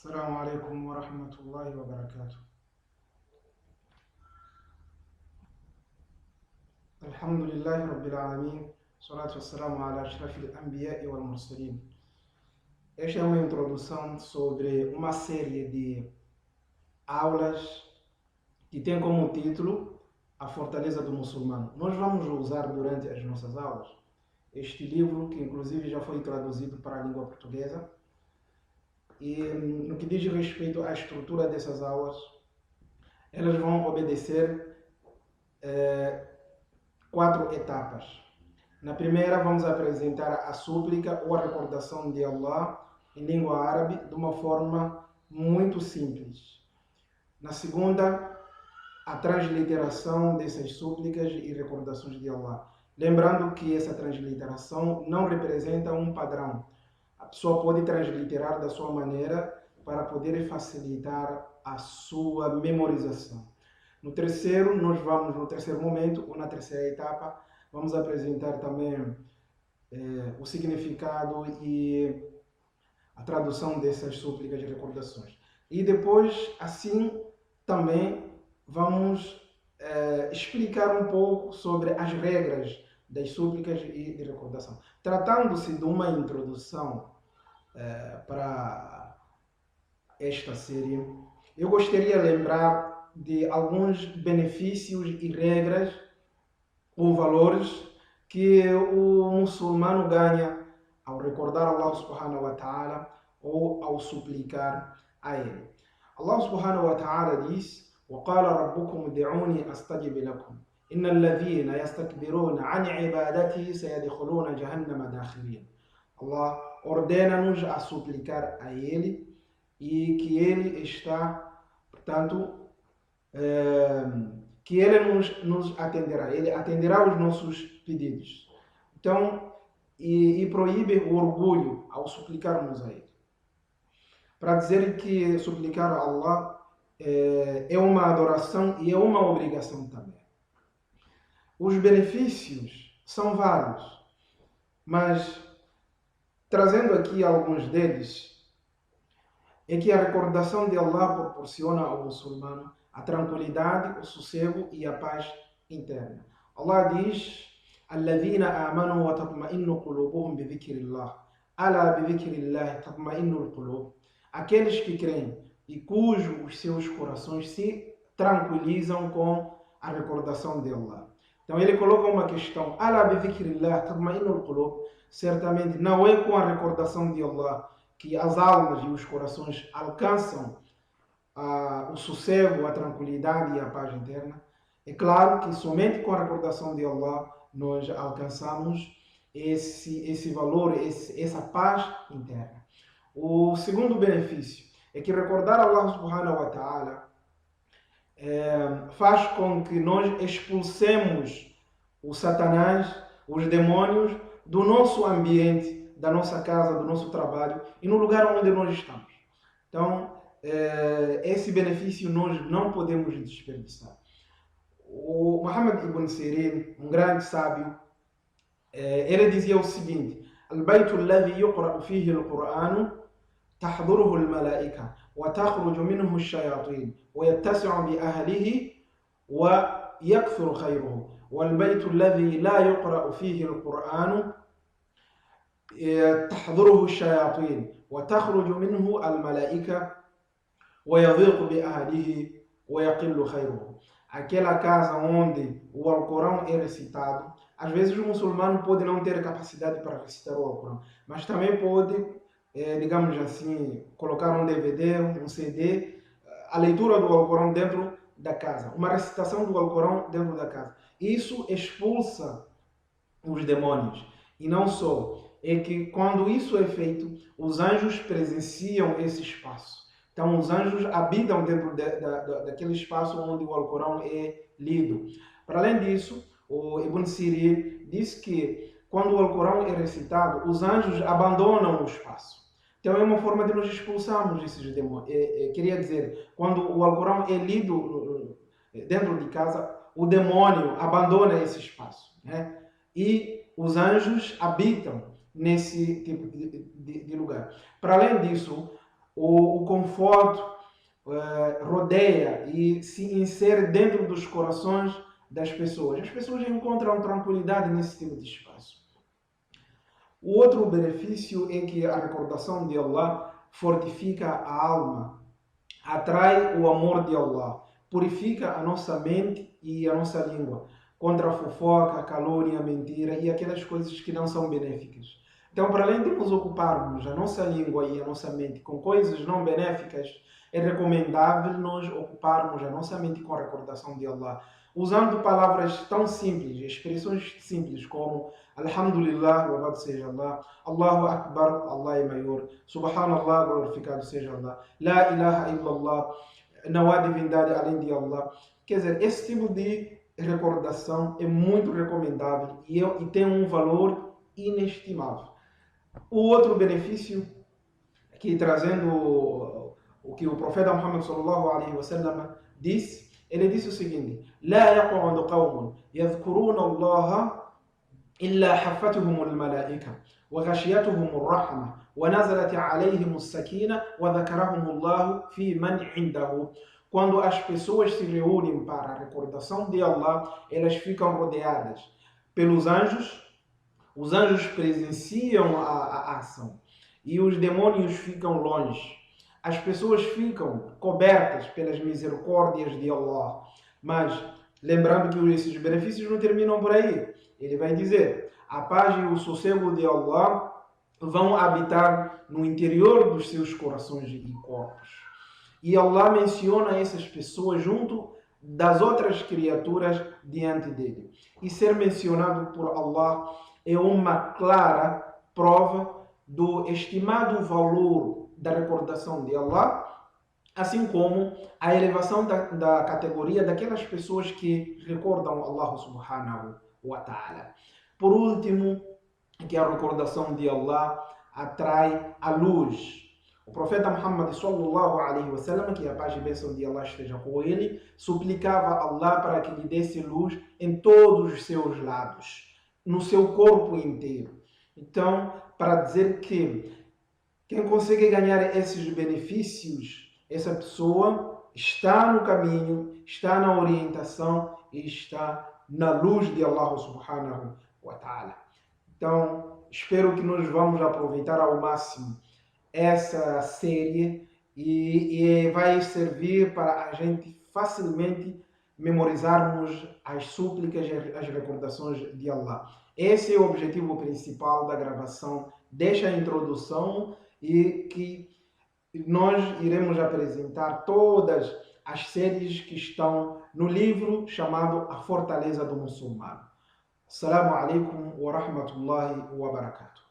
السلام عليكم ورحمة الله وبركاته. الحمد لله رب العالمين. Salatu wassalamu ala ashrafil anbiya'i wal mursalin. Esta é uma introdução sobre uma série de aulas que tem como título A Fortaleza do Muçulmano. Nós vamos usar durante as nossas aulas este livro, que inclusive já foi traduzido para a língua portuguesa. E no que diz respeito à estrutura dessas aulas, elas vão obedecer 4 etapas. Na primeira, vamos apresentar a súplica ou a recordação de Allah em língua árabe de uma forma muito simples. Na segunda, a transliteração dessas súplicas e recordações de Allah. Lembrando que essa transliteração não representa um padrão. A pessoa pode transliterar da sua maneira para poder facilitar a sua memorização. No terceiro momento, ou na terceira etapa, vamos apresentar também o significado e a tradução dessas súplicas e recordações. E depois, assim, também vamos explicar um pouco sobre as regras das súplicas e de recordação. Tratando-se de uma introdução para esta série, eu gostaria de lembrar de alguns benefícios e regras ou valores que o muçulmano ganha ao recordar Allah subhanahu wa ta'ala ou ao suplicar a ele. Allah subhanahu wa ta'ala diz: وَقَالَ رَبُّكُمُ ادْعُونِي أَسْتَجِبْ لَكُمْ إِنَّ الَّذِينَ يَسْتَكْبِرُونَ عَنْ عِبَادَتِهِ سَيَدْخُلُونَ جَهَنَّمَ دَاخِرِينَ. Allah ordena-nos a suplicar a ele e que ele está, portanto, que ele nos atenderá, ele atenderá os nossos pedidos. Então, e proíbe o orgulho ao suplicarmos a ele. Para dizer que suplicar a Allah é uma adoração e é uma obrigação também. Os benefícios são vários, mas trazendo aqui alguns deles, é que a recordação de Allah proporciona ao muçulmano a tranquilidade, o sossego e a paz interna. Allah diz: الذين آمنوا وتطمئن قلوبهم بذكر الله ألا بذكر الله تطمئن القلوب. Aqueles que creem e cujos seus corações se tranquilizam com a recordação de Allah. Então ele coloca uma questão: ألا بذكر الله تطمئن القلوب. Certamente não é com a recordação de Allah que as almas e os corações alcançam o sossego, a tranquilidade e a paz interna. É claro que somente com a recordação de Allah nós alcançamos esse valor, essa paz interna. O segundo benefício é que recordar Allah subhanahu wa ta'ala faz com que nós expulsemos o Satanás, os demônios do nosso ambiente, da nossa casa, do nosso trabalho e no lugar onde nós estamos. Então, esse benefício nós não podemos desperdiçar. O Muhammad ibn Sirin, um grande sábio, ele dizia o seguinte: البيت الذي يقرأ فيه القرآن تحضره الملائكة وتخرج منه الشياطين ويتسع بأهله ويكثر خيره والبيت الذي لا يقرأ فيه القرآن تحضره الشياطين وتخرج منه الملائكة ويضيق بأهله ويقل خيره. Aquela casa onde o Alcorão é recitado, às vezes o muçulmano pode não ter capacidade para recitar o Alcorão, mas também pode, digamos assim, colocar um DVD, um CD, a leitura do Alcorão dentro da casa, uma recitação do Alcorão dentro da casa. Isso expulsa os demônios. E não só, é que quando isso é feito, os anjos presenciam esse espaço. Então, os anjos habitam dentro daquele espaço onde o Alcorão é lido. Para além disso, o Ibn Sirin diz que quando o Alcorão é recitado, os anjos abandonam o espaço. Então, é uma forma de nós expulsarmos esses demônios. Queria dizer, quando o Alcorão é lido dentro de casa, o demônio abandona esse espaço, né? E os anjos habitam nesse tipo de lugar. Para além disso, o conforto rodeia e se insere dentro dos corações das pessoas. As pessoas encontram tranquilidade nesse tipo de espaço. O outro benefício é que a recordação de Allah fortifica a alma, atrai o amor de Allah, purifica a nossa mente e a nossa língua contra a fofoca, a calúnia, a mentira e aquelas coisas que não são benéficas. Então, para além de nos ocuparmos a nossa língua e a nossa mente com coisas não benéficas, é recomendável nós ocuparmos a nossa mente com a recordação de Allah, usando palavras tão simples, expressões simples como Alhamdulillah, louvado seja Allah, Allahu Akbar, Allah é maior, Subhanallah, glorificado seja Allah, La ilaha illallah, não há divindade além de Allah. Quer dizer, esse tipo de recordação é muito recomendável e tem um valor inestimável. O outro benefício, que trazendo o que o profeta Muhammad sallallahu alaihi wasallam disse, ele disse o seguinte: لا يقعد قوم يذكرون الله إلا حفتهم الملائكة وغشيتهم الرحمة ونزلت عليهم السكينة وذكرهم الله في من عنده. Quando as pessoas se reúnem para a recordação de Allah, elas ficam rodeadas pelos anjos, os anjos presenciam a ação e os demônios ficam longe. As pessoas ficam cobertas pelas misericórdias de Allah. Mas, lembrando que esses benefícios não terminam por aí. Ele vai dizer: a paz e o sossego de Allah vão habitar no interior dos seus corações e corpos. E Allah menciona essas pessoas junto das outras criaturas diante dele. E ser mencionado por Allah é uma clara prova do estimado valor da recordação de Allah, assim como a elevação da categoria daquelas pessoas que recordam Allah subhanahu wa ta'ala. Por último, que a recordação de Allah atrai a luz. O profeta Muhammad sallallahu alaihi wasallam, que a paz e bênção de Allah esteja com ele, suplicava a Allah para que lhe desse luz em todos os seus lados, no seu corpo inteiro. Então, para dizer que quem consegue ganhar esses benefícios, essa pessoa está no caminho, está na orientação e está na luz de Allah subhanahu wa ta'ala. Então, espero que nós vamos aproveitar ao máximo essa série e vai servir para a gente facilmente memorizarmos as súplicas e as recordações de Allah. Esse é o objetivo principal da gravação desta introdução e que nós iremos apresentar todas as séries que estão no livro chamado A Fortaleza do Muçulmano. Assalamu alaikum wa rahmatullahi wa barakatuh.